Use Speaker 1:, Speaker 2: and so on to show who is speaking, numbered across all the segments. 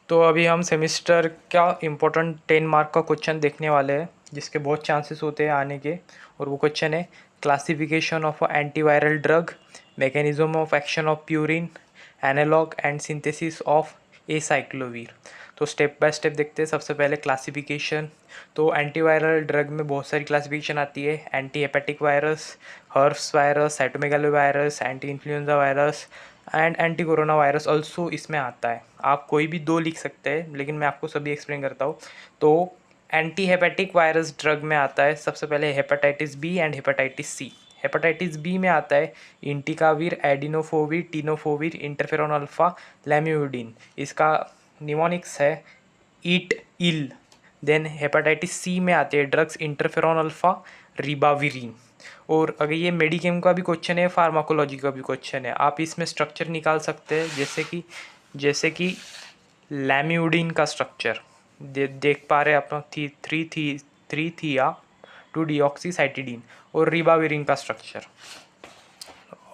Speaker 1: तो अभी हम सेमिस्टर का इम्पोर्टेंट 10 मार्क का क्वेश्चन देखने वाले हैं, जिसके बहुत चांसेस होते हैं आने के। और वो क्वेश्चन है classification of antiviral drug, mechanism of action of purine, analogue and synthesis of acyclovir. तो स्टेप बाय स्टेप देखते हैं। सबसे पहले क्लासिफिकेशन। तो एंटीवायरल ड्रग में बहुत सारी क्लासिफिकेशन आती है। Anti hepatic virus, herpes virus, cytomegalo virus, anti influenza virus and anti corona virus also इसमें आता है। आप कोई भी दो लिख सकते हैं, लेकिन मैं आपको सभी एक्सप्लेन करता हूँ। तो एंटी हेपेटिक वायरस ड्रग में आता है सबसे पहले hepatitis B and hepatitis C. Hepatitis B में आता है entecavir, adefovir, tenofovir, interferon alpha, lamivudine. इसका निमोनिक्स है ईट इल। देन हेपेटाइटिस सी में आते हैं ड्रग्स इंटरफेरॉन अल्फा, रिबाविरिन। और अगर ये मेडिकेम का भी क्वेश्चन है, फार्माकोलॉजी का भी क्वेश्चन है, आप इसमें स्ट्रक्चर निकाल सकते हैं। जैसे कि लैम्यूडिन का स्ट्रक्चर देख पा रहे हैं आप, थ्री थिया 2 डीऑक्सीसाइटिडीन। और रिबाविरिन का स्ट्रक्चर।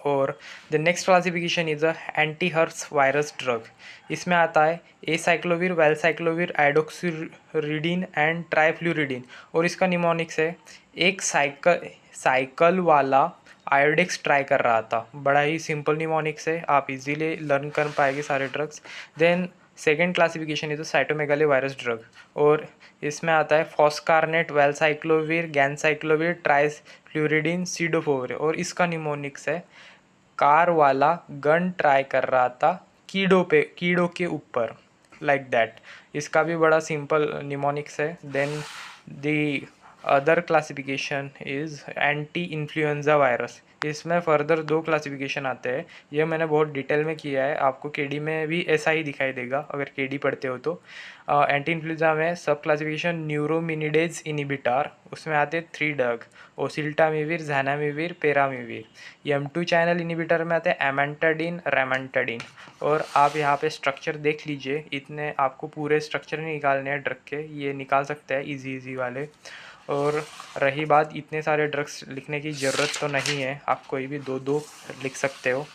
Speaker 1: और the next classification is a anti herpes virus drug. इसमें आता है एसाइक्लोविर, वेलसाइक्लोविर, आइडोक्सिरिडीन एंड ट्राइफ्लूरिडीन। और इसका निमोनिक्स है एक साइकिल वाला आयोडेक्स ट्राई कर रहा था। बड़ा ही सिंपल निमोनिक्स है, आप इजीली लर्न कर पाएंगे सारे drugs. Then second classification is cytomegalovirus drug. और इसमें आता है फॉस्कारनेट, वेलसाइक्लोविर, गैनसाइक्लोविर, ट्राइफ्लूरिडीन, सीडोफोविर। और इसका निमोनिक्स है कार वाला गन ट्राई कर रहा था कीड़ों के ऊपर, लाइक दैट। इसका भी बड़ा सिंपल निमोनिक्स है। Then the other classification is anti influenza virus. इसमें फर्दर 2 क्लासिफिकेशन आते हैं। ये मैंने बहुत डिटेल में किया है, आपको केडी में भी ऐसा ही दिखाई देगा अगर केडी पढ़ते हो तो। एंटी इन्फ्लुएंजा में सब क्लासिफिकेशन न्यूरोमिनिडेज इनिबिटर, उसमें आते हैं 3 ड्रग, ओसिल्टामिविर, ज़ैनामिविर, पेरामिविर। M2 चैनल इनिबिटर में आते हैं एमेंटाडिन, रेमेंटाडिन। और आप यहाँ पे स्ट्रक्चर देख लीजिए, इतने आपको पूरे स्ट्रक्चर निकालने हैं ड्रग के, ये निकाल सकते हैं इजी वाले। और रही बात, इतने सारे ड्रग्स लिखने की ज़रूरत तो नहीं है, आप कोई भी 2 लिख सकते हो।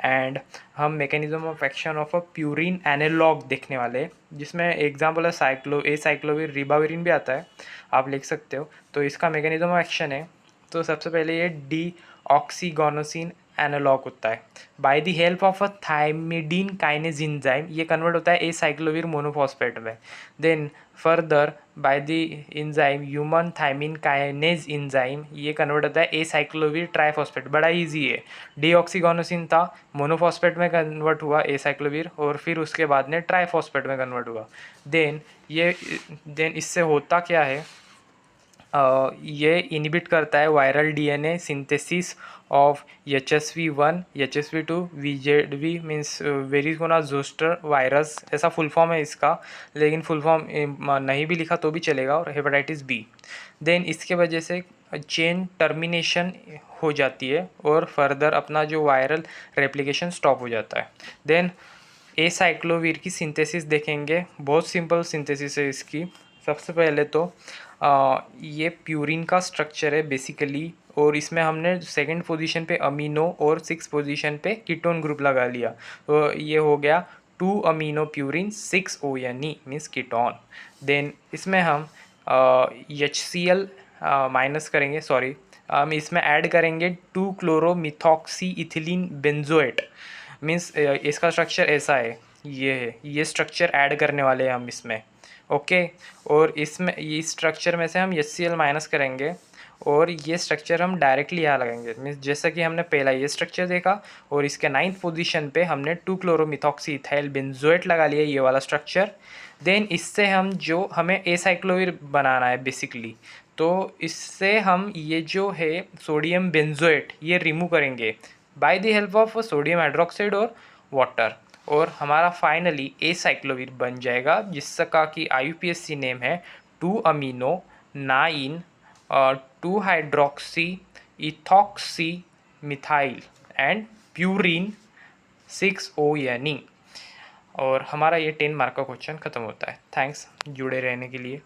Speaker 1: एंड हम mechanism of action of a purine analogue देखने वाले हैं, जिसमें एग्जांपल है एसाइक्लोविर, रिबाविरिन भी आता है, आप लिख सकते हो। तो इसका मैकेनिज्म ऑफ एक्शन है, तो सबसे पहले ये डी ऑक्सीगोनोसिन एनालॉग होता है। By the help of a thymidine kinase enzyme ये कन्वर्ट होता है एसाइक्लोविर मोनोफॉस्फेट में। Then further by the enzyme human thymine kinase enzyme ये कन्वर्ट होता है एसाइक्लोविर ट्राइफॉस्फेट। बड़ा इजी है, डीऑक्सीगोनोसिन था, मोनोफॉस्फेट में कन्वर्ट हुआ एसाइक्लोविर, और फिर उसके बाद में ट्राइफॉस्फेट में कन्वर्ट हुआ। देन इससे होता क्या है, ये इनहिबिट करता है viral DNA synthesis of HSV1, HSV2, VZV means वेरिकोना जोस्टर वायरस, ऐसा फुल फॉर्म है इसका, लेकिन फुल फॉर्म नहीं भी लिखा तो भी चलेगा। और हेपेटाइटिस बी। देन इसके वजह से चेन टर्मिनेशन हो जाती है और फर्दर अपना जो वायरल रेप्लिकेशन स्टॉप हो जाता है। देन एसाइक्लोविर की सिंथेसिस देखेंगे, बहुत सिंपल सिंथेसिस है इसकी। सबसे पहले तो ये प्यूरिन का स्ट्रक्चर है बेसिकली, और इसमें हमने सेकंड पोजीशन पे अमीनो और 6 पोजीशन पे कीटोन ग्रुप लगा लिया। तो ये हो गया 2 amino purine 6 ONE means ketone. Then इसमें हम HCl माइनस करेंगे, सॉरी, हम इसमें ऐड करेंगे 2 क्लोरोमिथॉक्सी इथिलीन बेंजोएट। मीन्स इसका स्ट्रक्चर ऐसा है, ये स्ट्रक्चर ऐड करने वाले हैं हम इसमें, ओके। और इसमें इस स्ट्रक्चर में से हम HCl माइनस करेंगे और ये स्ट्रक्चर हम डायरेक्टली यहाँ लगाएंगे। मीन्स जैसा कि हमने पहला ये स्ट्रक्चर देखा, और इसके 9th पोजीशन पे हमने 2 क्लोरोमिथॉक्सी इथाइल बेंजोएट लगा लिया, ये वाला स्ट्रक्चर। देन इससे हम जो हमें एसाइक्लोविर बनाना है बेसिकली, तो इससे हम ये जो है सोडियम बेंजोएट ये रिमूव करेंगे bye the help of sodium hydroxide और वाटर, और हमारा फाइनली एसाइक्लोविर बन जाएगा, जिसका कि IUPAC नेम है 2 amino 9 2 hydroxy ethoxy methyl and purine 6 ONE। और हमारा ये 10 मार्क का क्वेश्चन खत्म होता है। थैंक्स जुड़े रहने के लिए।